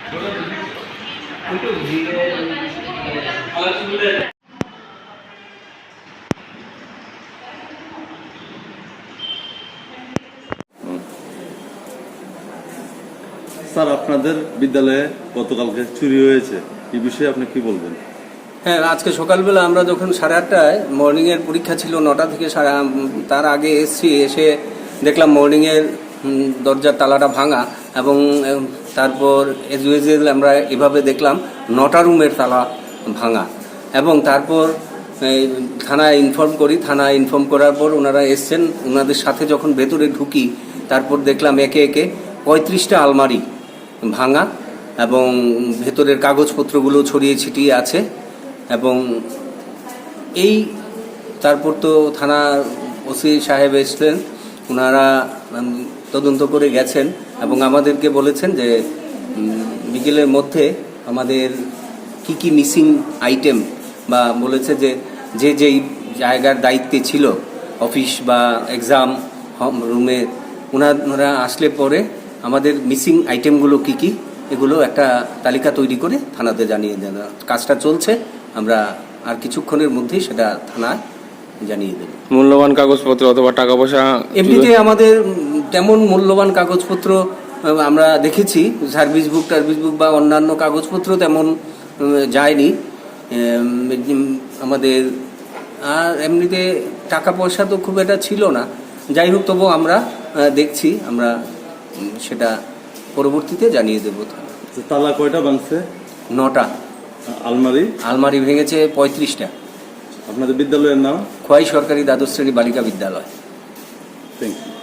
Sir, আপনাদের বিদ্যালয়ে গতকালকে চুরি হয়েছে, এই বিষয়ে আপনি কি বলবেন? হ্যাঁ, আজকে সকালবেলা আমরা যখন 8:30টায় মর্নিংয়ের পরীক্ষা ছিল, 9টা থেকে তার আগে এসে দেখলাম মর্নিংয়ের দরজার তালাটা ভাঙা, এবং তারপর এজ ইউজুয়াল আমরা এভাবে দেখলাম 9টা রুমের তালা ভাঙা, এবং তারপর থানায় ইনফর্ম করি। থানায় ইনফর্ম করার পর ওনারা এসছেন। ওনাদের সাথে যখন ভেতরে ঢুকি, তারপর দেখলাম একে একে 35টা আলমারি ভাঙা, এবং ভেতরের কাগজপত্রগুলো ছড়িয়ে ছিটিয়ে আছে। এবং তারপর তো থানা ওসি সাহেব এসলেন, ওনারা তদন্ত করে গেছেন এবং আমাদেরকে বলেছেন যে বিকেলের মধ্যে আমাদের কি মিসিং আইটেম, বা বলেছে যে যেই জায়গার দায়িত্বে ছিল, অফিস বা এক্সাম রুমে, ওনারা আসলে পরে আমাদের মিসিং আইটেমগুলো কি এগুলো একটা তালিকা তৈরি করে থানাতে জানিয়ে দেন। কাজটা চলছে, আমরা আর কিছুক্ষণের মধ্যেই সেটা থানায় জানিয়ে দেব। মূল্যবান কাগজপত্র অথবা টাকা পয়সা? এমনিতে আমাদের তেমন মূল্যবান কাগজপত্র আমরা দেখেছি, সার্ভিস বুক বা অন্যান্য কাগজপত্র তেমন যায়নি আমাদের। আর এমনিতে টাকা পয়সা তো খুব একটা ছিল না। যাই হোক, তবু আমরা দেখছি, আমরা সেটা পরবর্তীতে জানিয়ে দেবো। তালা কয়টা ভাঙছে? 9টা। আলমারি ভেঙেছে 35টা। আপনাদের বিদ্যালয়ের নাম? খোয়াই সরকারি দ্বাদশ শ্রেণী বালিকা বিদ্যালয়। Thank you.